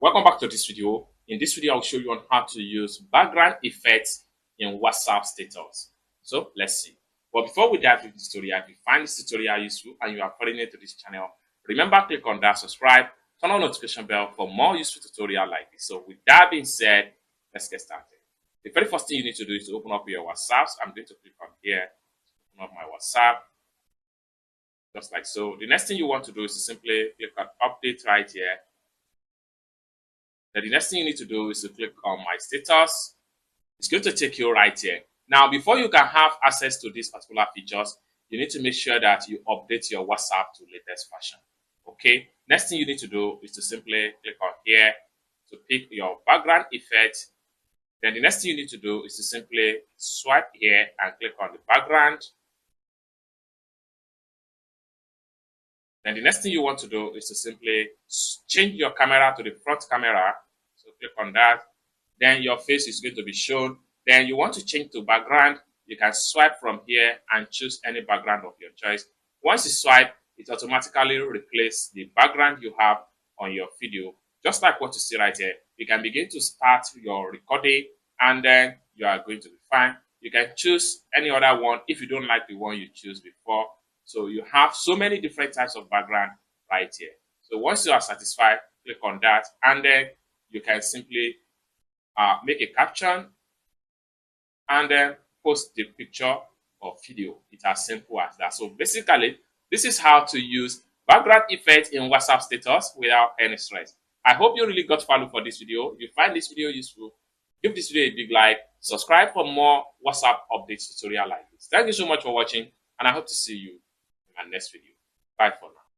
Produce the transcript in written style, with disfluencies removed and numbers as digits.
Welcome back to this video. In this video, I'll show you on how to use background effects in WhatsApp status. So let's see. But before we dive into the tutorial, if you find this tutorial useful and you are foreign to this channel, remember click on that subscribe, turn on notification bell for more useful tutorial like this. So with that being said, let's get started. The very first thing you need to do is to open up your WhatsApps. I'm going to click on here, open up my WhatsApp, just like so. The next thing you want to do is to simply click on update right here. Then the next thing you need to do is to click on my status. It's going to take you right here. Now, before you can have access to these particular features, you need to make sure that you update your WhatsApp to latest version. Okay. Next thing you need to do is to simply click on here to pick your background effect. Then the next thing you need to do is to simply swipe here and click on the background. Then the next thing you want to do is to simply change your camera to the front camera. So click on that. Then your face is going to be shown. Then you want to change to background. You can swipe from here and choose any background of your choice. Once you swipe, it automatically replaces the background you have on your video. Just like what you see right here. You can begin to start your recording and then you are going to be fine. You can choose any other one if you don't like the one you choose before. So you have so many different types of background right here. So once you are satisfied, click on that and then you can simply make a caption and then post the picture or video. It's as simple as that. So basically, this is how to use background effects in WhatsApp status without any stress. I hope you really got value for this video. If you find this video useful, give this video a big like, subscribe for more WhatsApp updates tutorial like this. Thank you so much for watching and I hope to see you in my next video. Bye for now.